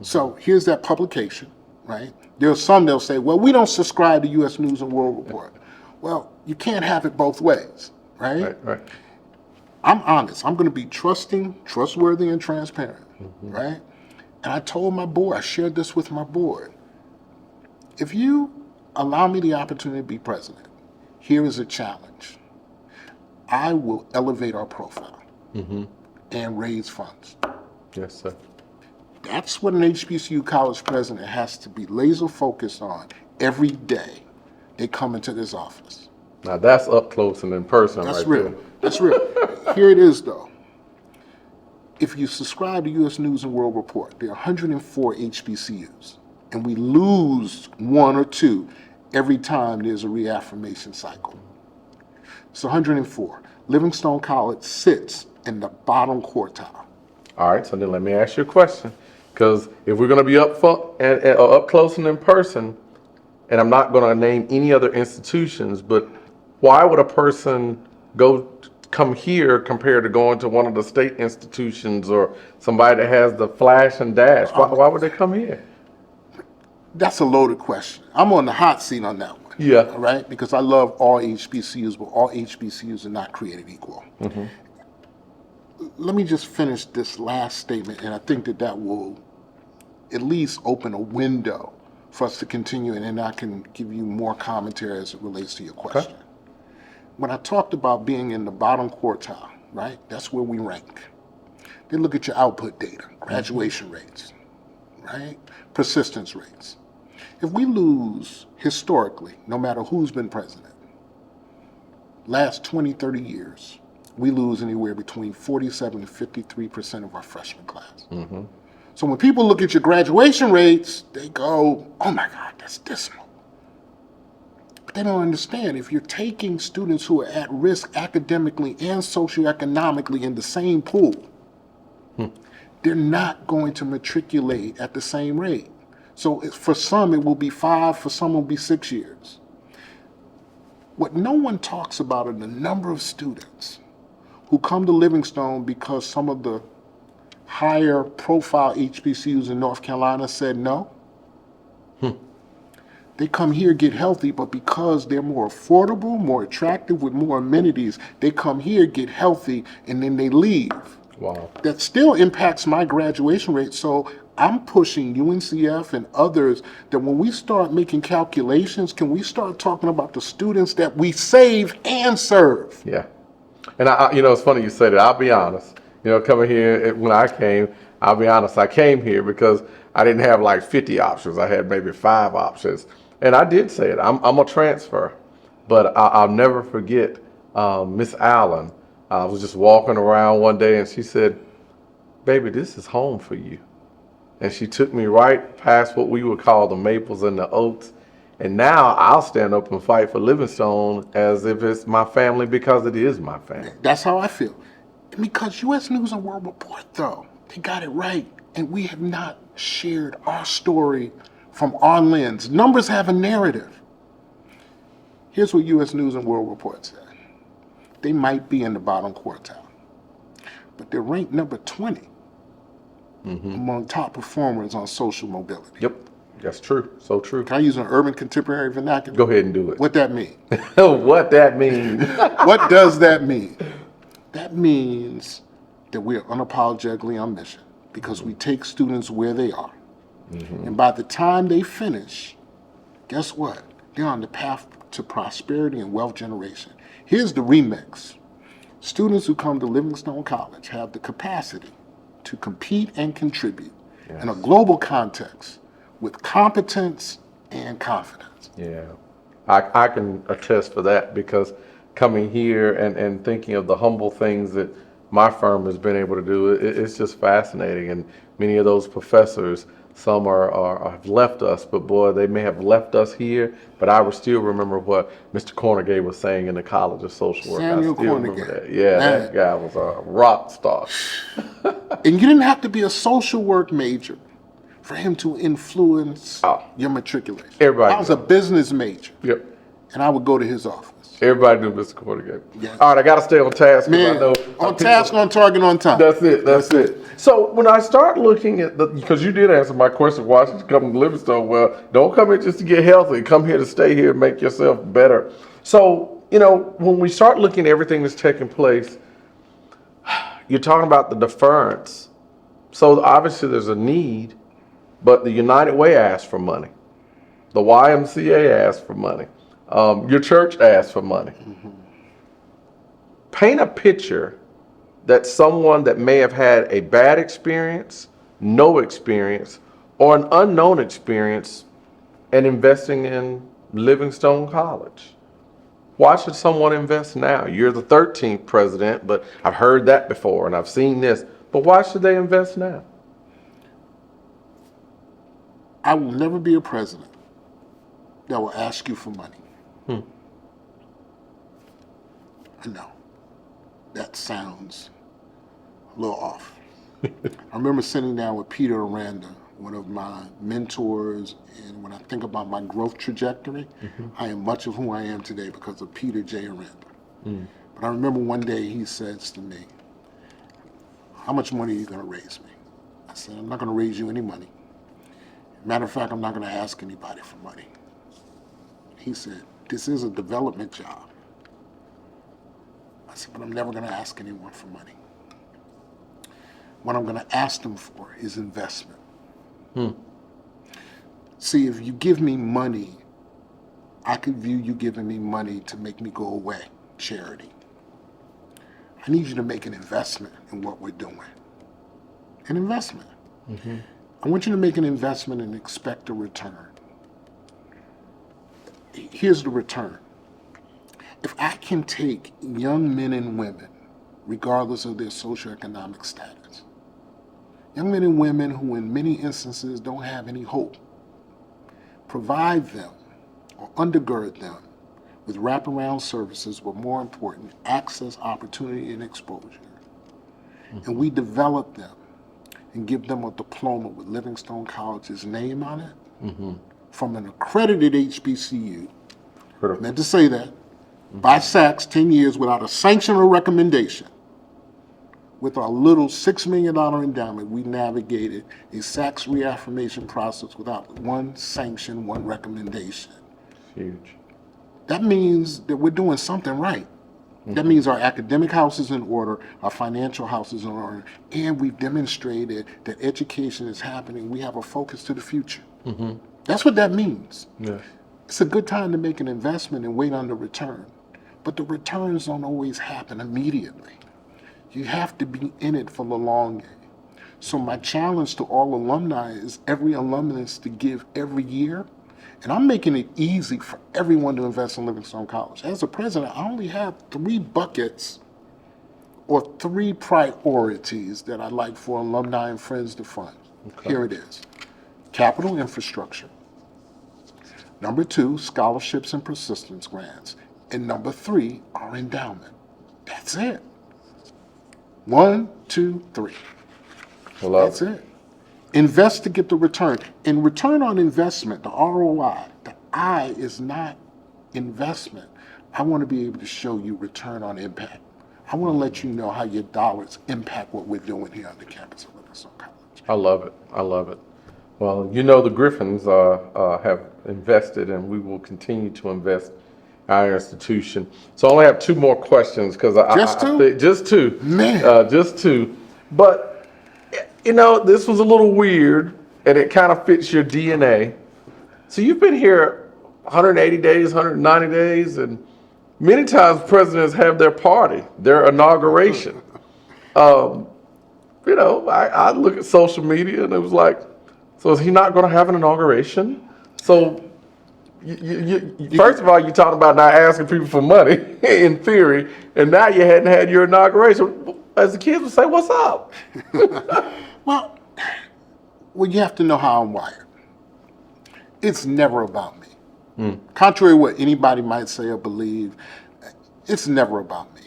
So here's that publication, right? There are some they'll say, well, we don't subscribe to U.S. News and World Report. Well, you can't have it both ways, right? Right. I'm honest. I'm going to be trustworthy, and transparent, right? And I told my board, I shared this with my board. If you allow me the opportunity to be president, here is a challenge. I will elevate our profile and raise funds. Yes, sir. That's what an HBCU college president has to be laser focused on every day they come into this office. Now that's up close and in person. That's right real. there. That's real. Here it is, though. If you subscribe to U.S. News and World Report, there are 104 HBCUs, and we lose one or two every time there's a reaffirmation cycle. It's 104. Livingstone College sits in the bottom quartile. All right, so then let me ask you a question. Because if we're going to be up close and in person, and I'm not going to name any other institutions, but why would a person come here compared to going to one of the state institutions or somebody that has the flash and dash? Why would they come here? That's a loaded question. I'm on the hot seat on that one. Yeah. All right? Because I love all HBCUs, but all HBCUs are not created equal. Let me just finish this last statement, and I think that will at least open a window for us to continue, and then I can give you more commentary as it relates to your question. Okay. When I talked about being in the bottom quartile, right, that's where we rank. They look at your output data, graduation rates, right, persistence rates. If we lose historically, no matter who's been president, last 20, 30 years, we lose anywhere between 47 to 53% of our freshman class. So when people look at your graduation rates, they go, oh my God, that's dismal. But they don't understand, if you're taking students who are at risk academically and socioeconomically in the same pool, they're not going to matriculate at the same rate. So for some, it will be 5, for some, it will be 6 years. What no one talks about are the number of students who come to Livingstone because some of the higher profile HBCUs in North Carolina said no. They come here, get healthy, but because they're more affordable, more attractive, with more amenities, they come here, get healthy, and then they leave. Wow. That still impacts my graduation rate. So I'm pushing UNCF and others that when we start making calculations, can we start talking about the students that we save and serve? Yeah. And it's funny you say that. I'll be honest. Coming here, when I came, I'll be honest, I came here because I didn't have like 50 options. I had maybe 5 options. And I did say it, I'm a transfer. But I'll never forget Miss Allen. I was just walking around one day and she said, baby, this is home for you. And she took me right past what we would call the maples and the oaks. And now I'll stand up and fight for Livingstone as if it's my family, because it is my family. That's how I feel. Because U.S. News and World Report, though, they got it right. And we have not shared our story from our lens. Numbers have a narrative. Here's what U.S. News and World Report said. They might be in the bottom quartile, but they're ranked number 20 among top performers on social mobility. Yep, that's true. So true. Can I use an urban contemporary vernacular? Go ahead and do it. What that mean? What that mean? What does that mean? That means that we are unapologetically on mission because we take students where they are. And by the time they finish, guess what? They're on the path to prosperity and wealth generation. Here's the remix. Students who come to Livingstone College have the capacity to compete and contribute in a global context with competence and confidence. Yeah, I can attest for that, because coming here and thinking of the humble things that my firm has been able to do, it's just fascinating. And many of those professors, some have left us, but boy, they may have left us here, but I would still remember what Mr. Cornegay was saying in the College of Social Work. Samuel I still Cornegay. remember that. Yeah, man. That guy was a rock star. And you didn't have to be a social work major for him to influence your matriculation. Everybody I was a business major. Yep. And I would go to his office. Everybody knew Mr. Quartergate. Yeah. All right, I got to stay on task. 'Cause Man, I know on task, on target, on time. That's it. That's it. So when I start looking at because you did answer my question, why should you come to Livingstone? Well, don't come here just to get healthy. Come here to stay here and make yourself better. So, when we start looking at everything that's taking place, you're talking about the deference. So obviously there's a need, but the United Way asked for money. The YMCA asked for money. Your church asked for money. Paint a picture that someone that may have had a bad experience, no experience, or an unknown experience in investing in Livingstone College. Why should someone invest now? You're the 13th president, but I've heard that before and I've seen this. But why should they invest now? I will never be a president that will ask you for money. I know. That sounds a little off. I remember sitting down with Peter Aranda, one of my mentors, and when I think about my growth trajectory, I am much of who I am today because of Peter J. Aranda. But I remember one day he says to me, "How much money are you going to raise me?" I said, "I'm not going to raise you any money. Matter of fact, I'm not going to ask anybody for money." He said, "This is a development job." I said, "But I'm never going to ask anyone for money. What I'm going to ask them for is investment." See, if you give me money, I could view you giving me money to make me go away, charity. I need you to make an investment in what we're doing. An investment. I want you to make an investment and expect a return. Here's the return. If I can take young men and women, regardless of their socioeconomic status, young men and women who in many instances don't have any hope, provide them or undergird them with wraparound services, but more important, access, opportunity, and exposure, and we develop them and give them a diploma with Livingstone College's name on it, from an accredited HBCU, I meant to say that, by Sachs, 10 years without a sanction or recommendation. With our little $6 million endowment, we navigated a Sachs reaffirmation process without one sanction, one recommendation. Huge. That means that we're doing something right. That means our academic house is in order, our financial house is in order, and we've demonstrated that education is happening. We have a focus to the future. That's what that means. Yeah. It's a good time to make an investment and wait on the return. But the returns don't always happen immediately. You have to be in it for the long game. So my challenge to all alumni is every alumnus to give every year. And I'm making it easy for everyone to invest in Livingstone College. As a president, I only have 3 buckets or 3 priorities that I'd like for alumni and friends to fund. Here it is. Capital infrastructure. Number 2, scholarships and persistence grants. And number 3, our endowment. That's it. 1, 2, 3. That's it. Invest to get the return. And return on investment, the ROI, the I is not investment. I want to be able to show you return on impact. I want to let you know how your dollars impact what we're doing here on the campus of Livingstone College. I love it. I love it. Well, the Griffins have invested, and we will continue to invest in our institution. So I only have 2 more questions because just 2, Man. just 2. But this was a little weird, and it kind of fits your DNA. So you've been here 180 days, 190 days, and many times presidents have their party, their inauguration. I look at social media, and it was like, so is he not going to have an inauguration? So, first of all, you're talking about not asking people for money, in theory, and now you hadn't had your inauguration. As the kids would say, what's up? Well, you have to know how I'm wired. It's never about me. Contrary to what anybody might say or believe, it's never about me.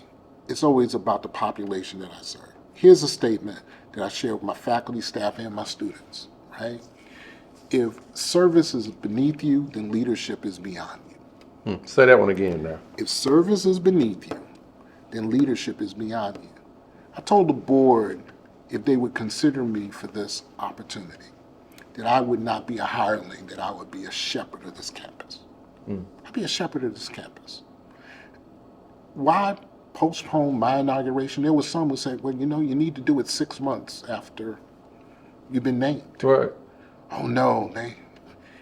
It's always about the population that I serve. Here's a statement that I share with my faculty, staff, and my students, right? If service is beneath you, then leadership is beyond you. Say that one again now. If service is beneath you, then leadership is beyond you. I told the board if they would consider me for this opportunity, that I would not be a hireling, that I would be a shepherd of this campus. I'd be a shepherd of this campus. Why postpone my inauguration? There was some who said, well, you know, you need to do it 6 months after you've been named. Right. Oh no,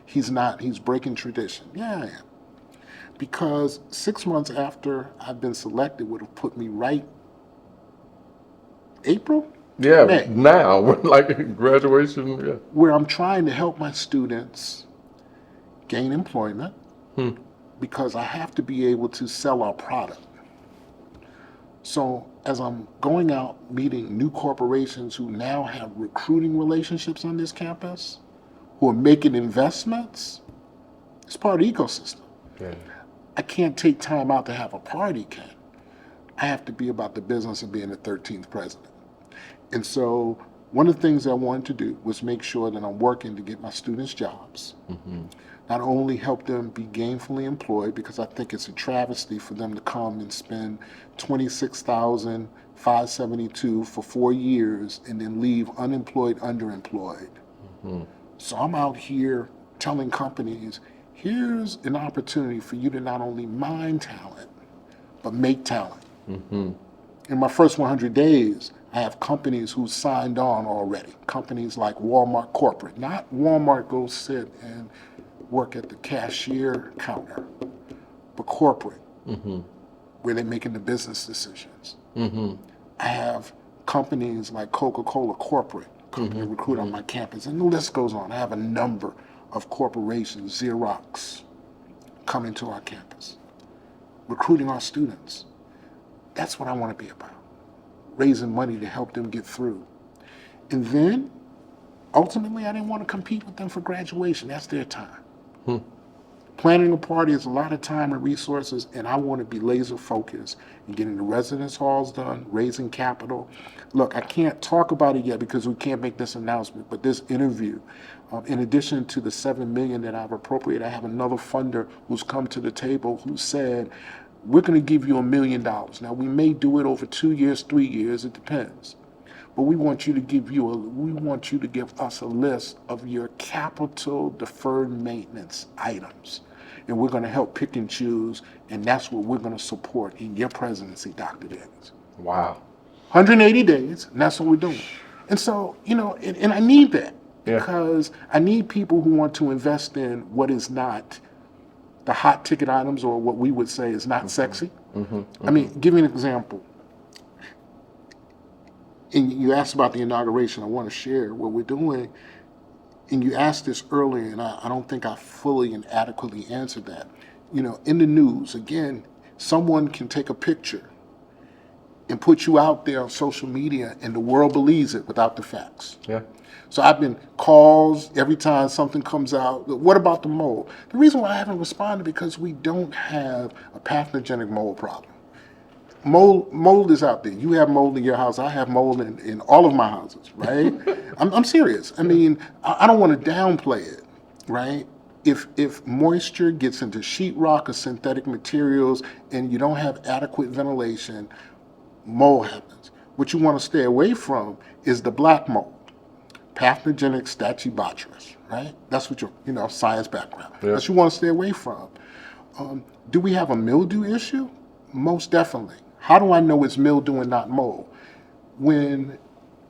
he's not, he's breaking tradition. Yeah, I am. Because 6 months after I've been selected would have put me right April? Yeah, May, now, like graduation, yeah. where I'm trying to help my students gain employment because I have to be able to sell our product. So as I'm going out meeting new corporations who now have recruiting relationships on this campus, who are making investments, it's part of the ecosystem. Yeah. I can't take time out to have a party, Ken. I have to be about the business of being the 13th president. And so one of the things I wanted to do was make sure that I'm working to get my students jobs. Not only help them be gainfully employed, because I think it's a travesty for them to come and spend $26,572 for 4 years and then leave unemployed, underemployed. So I'm out here telling companies, here's an opportunity for you to not only mine talent, but make talent. In my first 100 days, I have companies who signed on already. Companies like Walmart Corporate, not Walmart go sit and work at the cashier counter, but corporate, where they're making the business decisions. I have companies like Coca-Cola Corporate, company recruit on my campus, and the list goes on. I have a number of corporations, Xerox, coming to our campus, recruiting our students. That's what I want to be about, raising money to help them get through. And then, ultimately, I didn't want to compete with them for graduation. That's their time. Planning a party is a lot of time and resources, and I want to be laser focused in getting the residence halls done, raising capital. Look, I can't talk about it yet because we can't make this announcement, but this interview, in addition to the $7 million that I've appropriated, I have another funder who's come to the table who said, we're going to give you $1 million. Now, we may do it over 2 years, 3 years, it depends. But we want you to give us a list of your capital deferred maintenance items. And we're going to help pick and choose, and that's what we're going to support in your presidency, Dr. Davis. Wow. 180 days, and that's what we're doing. And so, you know, and I need that because I need people who want to invest in what is not the hot ticket items, or what we would say is not sexy. I mean, give me an example. And you asked about the inauguration. I want to share what we're doing. And you asked this earlier, and I don't think I fully and adequately answered that. You know, in the news, again, someone can take a picture and put you out there on social media, and the world believes it without the facts. Yeah. So I've been calls every time something comes out. What about the mold? The reason why I haven't responded because we don't have a pathogenic mold problem. Mold is out there. You have mold in your house. I have mold in all of my houses, right? I'm serious. I mean, I don't want to downplay it, right? If moisture gets into sheetrock or synthetic materials and you don't have adequate ventilation, mold happens. What you want to stay away from is the black mold, pathogenic Stachybotrys, right? That's what your science background. Yeah. That you want to stay away from. Do we have a mildew issue? Most definitely. How do I know it's mildew and not mold? When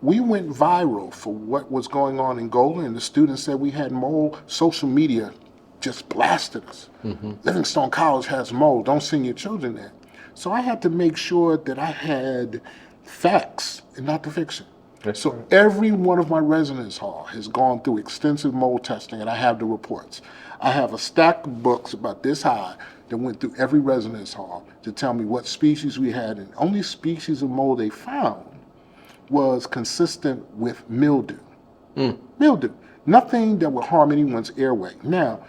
we went viral for what was going on in Gola and the students said we had mold, social media just blasted us. Livingstone College has mold. Don't send your children there. So I had to make sure that I had facts and not the fiction. So every one of my residence hall has gone through extensive mold testing, and I have the reports. I have a stack of books about this high that went through every residence hall to tell me what species we had, and only species of mold they found was consistent with mildew. Mildew. Nothing that would harm anyone's airway. Now,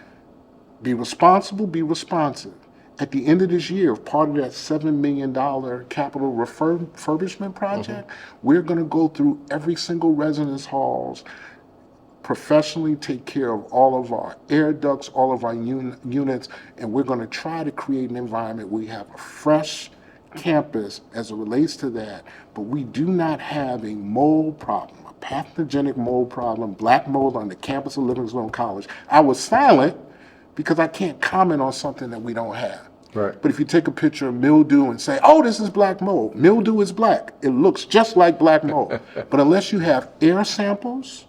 be responsible, be responsive. At the end of this year, part of that $7 million capital refurbishment project, we're going to go through every single residence halls professionally take care of all of our air ducts, all of our units, and we're going to try to create an environment where we have a fresh campus as it relates to that, but we do not have a mold problem, a pathogenic mold problem, black mold on the campus of Livingstone College. I was silent because I can't comment on something that we don't have. Right. But if you take a picture of mildew and say, oh, this is black mold, mildew is black. It looks just like black mold. But unless you have air samples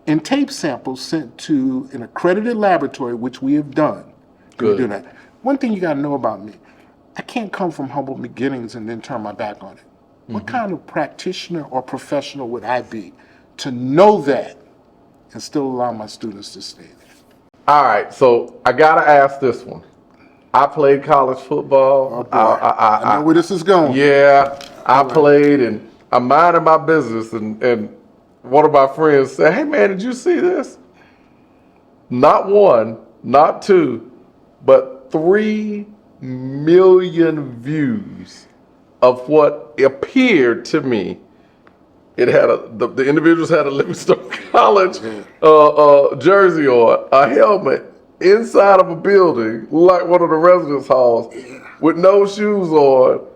and tape samples sent to an accredited laboratory, which we have done, Good. do that. One thing you got to know about me, I can't come from humble beginnings and then turn my back on it. What kind of practitioner or professional would I be to know that and still allow my students to stay there? All right, so I gotta ask this one. I played college football. Oh, boy. I know where this is going. Yeah, I played, and I'm minding my business, and one of my friends said, "Hey man, did you see this?" Not one, not two, but 3 million views of what appeared to me. It had the individuals had a Livingstone College jersey on, a helmet inside of a building, like one of the residence halls, with no shoes on.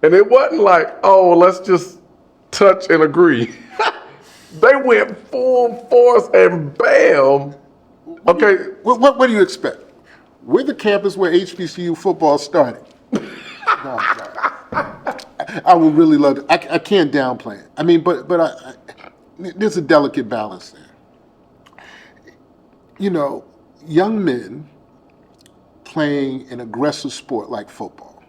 And it wasn't like, oh, let's just touch and agree. They went full force and bam. Okay. What do you expect? We're the campus where HBCU football started. No, I would really love it. I can't downplay it. I mean, but there's a delicate balance there. You know, young men playing an aggressive sport like football,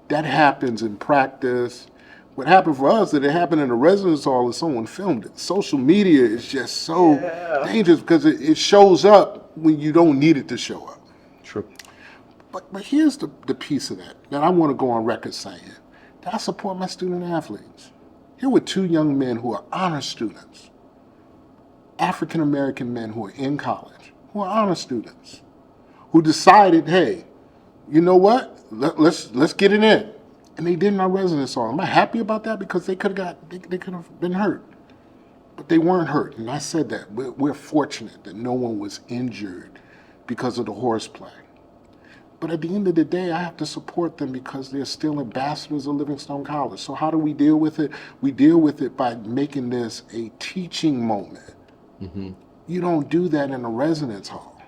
that happens in practice. What happened for us, that it happened in a residence hall and someone filmed it. Social media is just so dangerous because it shows up when you don't need it to show up. True. But here's the piece of that I want to go on record saying, that I support my student athletes. Here were 2 young men who are honor students, African American men who are in college, who are honor students, who decided, hey, you know what? Let's get it in. And they did in our residence hall. Am I happy about that? Because they could have been hurt. But they weren't hurt. And I said that. We're fortunate that no one was injured because of the horseplay. But at the end of the day, I have to support them because they're still ambassadors of Livingstone College. So how do we deal with it? We deal with it by making this a teaching moment. Mm-hmm. You don't do that in a residence hall.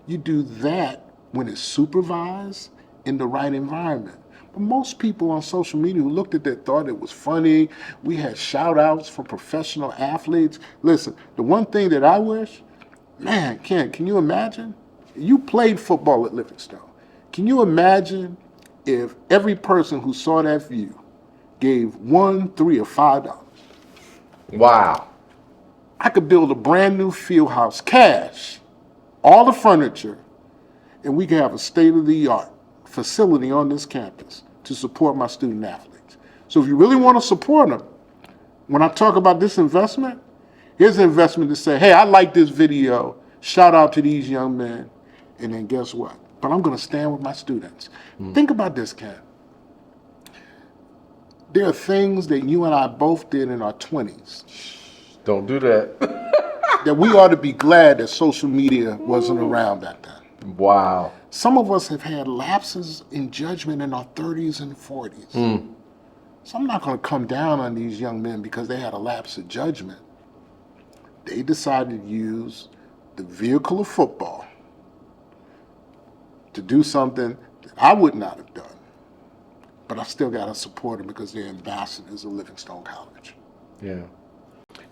You do that when it's supervised in the right environment. But most people on social media who looked at that thought it was funny. We had shout outs from professional athletes. Listen, the one thing that I wish, man, Ken, can you imagine? You played football at Livingstone. Can you imagine if every person who saw that view gave $1, $3, or $5? Wow. I could build a brand new field house, cash, all the furniture, and we could have a state-of-the-art facility on this campus to support my student athletes. So if you really want to support them, when I talk about this investment, here's an investment to say, hey, I like this video, shout out to these young men, and then guess what? But I'm going to stand with my students. Think about this, Ken. There are things that you and I both did in our 20s. Don't do that. That we ought to be glad that social media wasn't around back then. Wow. Some of us have had lapses in judgment in our 30s and 40s. So I'm not going to come down on these young men because they had a lapse of judgment. They decided to use the vehicle of football to do something that I would not have done. But I still got to support them because they're ambassadors of Livingstone College. Yeah.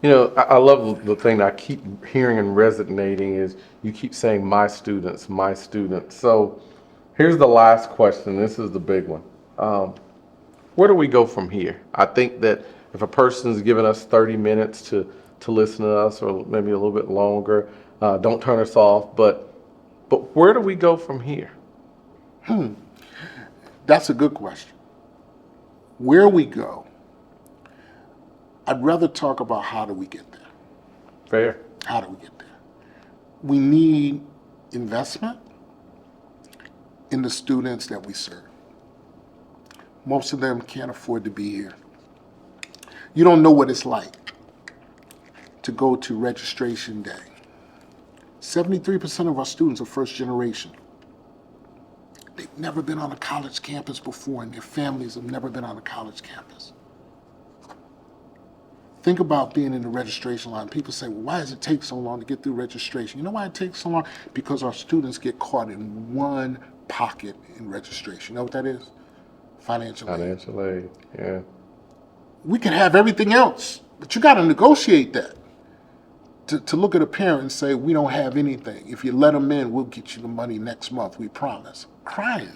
You know, I love the thing that I keep hearing and resonating is you keep saying my students, my students. So here's the last question. This is the big one. Where do we go from here? I think that if a person's given us 30 minutes to listen to us, or maybe a little bit longer, don't turn us off. But where do we go from here? That's a good question. Where we go, I'd rather talk about how do we get there. Fair. How do we get there? We need investment in the students that we serve. Most of them can't afford to be here. You don't know what it's like to go to registration day. 73% of our students are first generation. They've never been on a college campus before, and their families have never been on a college campus. Think about being in the registration line. People say, well, why does it take so long to get through registration? You know why it takes so long? Because our students get caught in one pocket in registration. You know what that is? Financial aid. Financial aid, yeah. We can have everything else, but you got to negotiate that. To look at a parent and say, we don't have anything. If you let them in, we'll get you the money next month, we promise. Crying.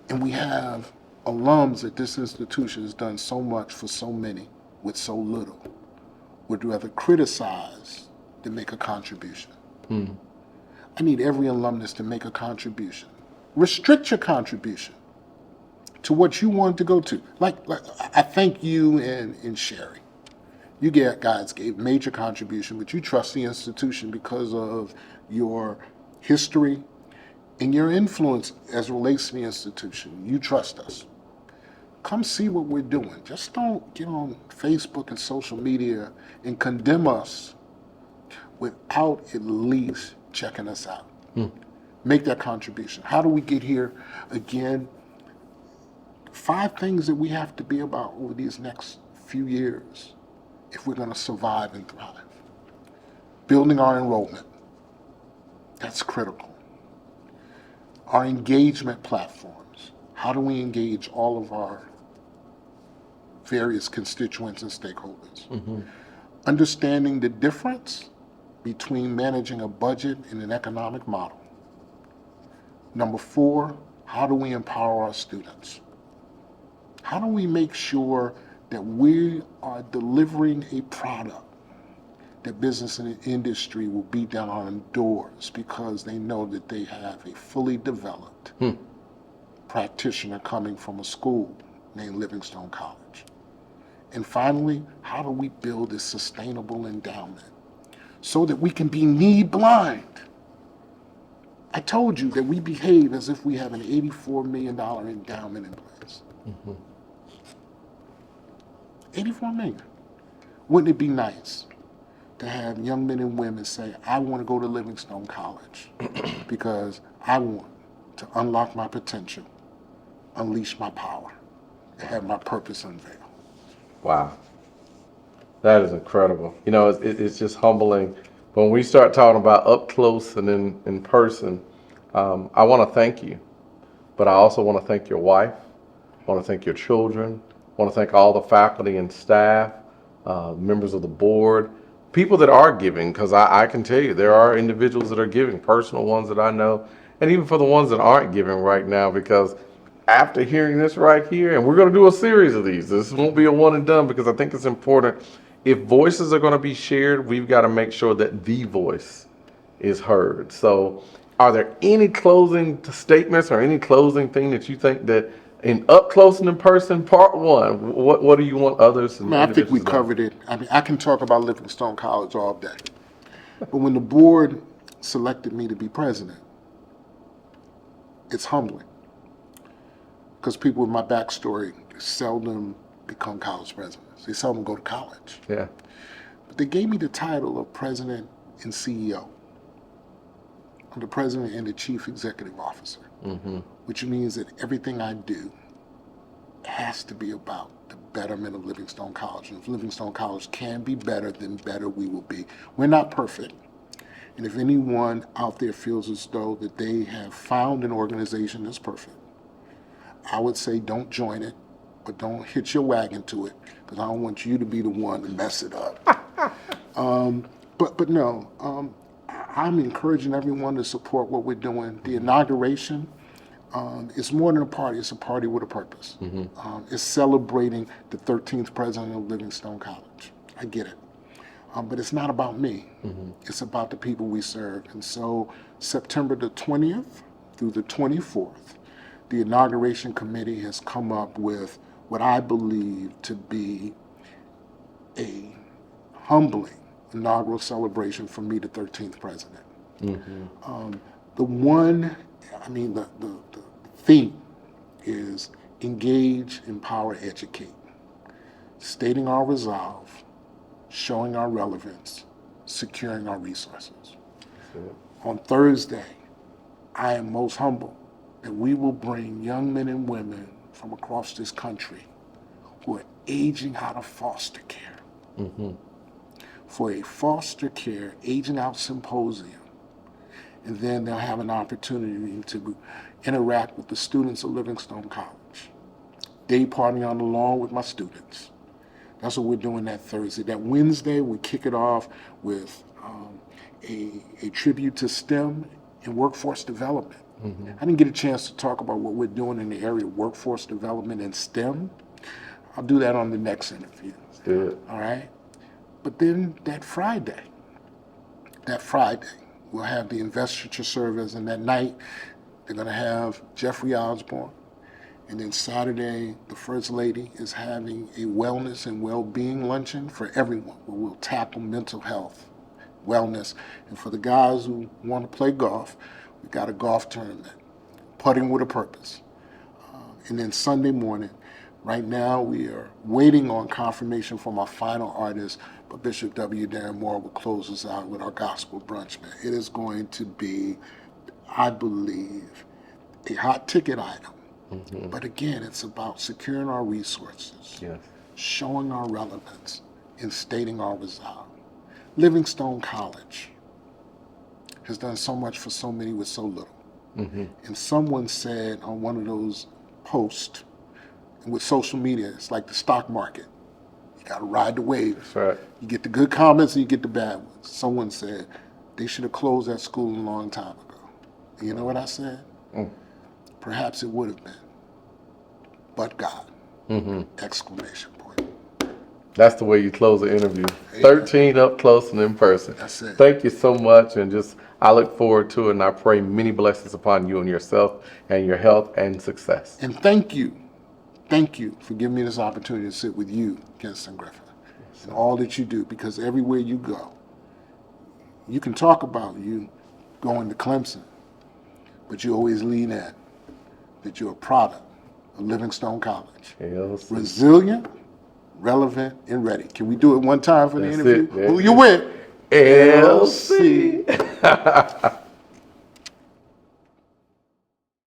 And we have alums at this institution has done so much for so many with so little. Would rather criticize than make a contribution. I need every alumnus to make a contribution. Restrict your contribution to what you want to go to. Like I thank you and Sherry. You guys gave major contribution, but you trust the institution because of your history and your influence as it relates to the institution. You trust us. Come see what we're doing. Just don't get on Facebook and social media and condemn us without at least checking us out. Make that contribution. How do we get here? Again, 5 things that we have to be about over these next few years if we're going to survive and thrive. Building our enrollment. That's critical. Our engagement platforms. How do we engage all of our various constituents and stakeholders? Understanding the difference between managing a budget and an economic model. Number 4, how do we empower our students? How do we make sure that we are delivering a product that business and industry will beat down on doors because they know that they have a fully developed practitioner coming from a school named Livingstone College? And finally, how do we build a sustainable endowment so that we can be need blind? I told you that we behave as if we have an $84 million endowment in place. 84 million. Wouldn't it be nice to have young men and women say, I want to go to Livingstone College because I want to unlock my potential, unleash my power, and have my purpose unveiled. Wow. That is incredible. You know, it's just humbling. When we start talking about up close and in person, I want to thank you. But I also want to thank your wife. I want to thank your children. I want to thank all the faculty and staff, members of the board, people that are giving, because I can tell you there are individuals that are giving, personal ones that I know, and even for the ones that aren't giving right now, because after hearing this right here, and we're going to do a series of these, this won't be a one and done, because I think it's important. If voices are going to be shared, we've got to make sure that the voice is heard. So are there any closing statements or any closing thing that you think that in up close and in person, part 1, what do you want others? I think we covered it. I mean, I can talk about Livingstone College all day. But when the board selected me to be president, it's humbling. Because people with my backstory seldom become college presidents. They seldom go to college. Yeah. But they gave me the title of president and CEO. I'm the president and the chief executive officer, which means that everything I do has to be about the betterment of Livingstone College. And if Livingstone College can be better, then better we will be. We're not perfect. And if anyone out there feels as though that they have found an organization that's perfect, I would say don't join it, but don't hitch your wagon to it, because I don't want you to be the one to mess it up. But no, I'm encouraging everyone to support what we're doing. The inauguration is more than a party. It's a party with a purpose. It's celebrating the 13th president of Livingstone College. I get it. But it's not about me. It's about the people we serve. And so September the 20th through the 24th, the inauguration committee has come up with what I believe to be a humbling inaugural celebration for me, the 13th president. The theme is engage, empower, educate, stating our resolve showing our relevance, securing our resources. That's it. On Thursday, I am most humbled that we will bring young men and women from across this country who are aging out of foster care for a foster care aging out symposium. And then they'll have an opportunity to interact with the students of Livingstone College. Day partying on the lawn with my students. That's what we're doing that Thursday. That Wednesday, we kick it off with a tribute to STEM and workforce development. I didn't get a chance to talk about what we're doing in the area of workforce development and STEM. I'll do that on the next interview. Good. All right? But then that Friday, we'll have the investiture service, and that night they're going to have Jeffrey Osborne. And then Saturday, the First Lady is having a wellness and well-being luncheon for everyone, where we'll tackle mental health, wellness. And for the guys who want to play golf, we got a golf tournament, putting with a purpose. And then Sunday morning, right now we are waiting on confirmation from our final artist, but Bishop W. Darren Moore will close us out with our gospel brunch. Man, it is going to be, I believe, a hot ticket item. But again, it's about securing our resources, Yes. showing our relevance, and stating our resolve. Livingstone College has done so much for so many with so little. And someone said on one of those posts, and with social media, it's like the stock market. You got to ride the wave. That's right. You get the good comments and you get the bad ones. Someone said they should have closed that school a long time ago. And you know what I said? Perhaps it would have been. But God. Exclamation point. That's the way you close an interview. 13 up close and in person. That's it. Thank you so much, and just I look forward to it, and I pray many blessings upon you and yourself and your health and success. And thank you for giving me this opportunity to sit with you, Kinston Griffin, and all that you do, because everywhere you go, you can talk about you going to Clemson, but you always lean in that you're a product of Livingstone College. Yes. Resilient, relevant, and ready. Can we do it one time for the That's interview? it. Who you with? LC.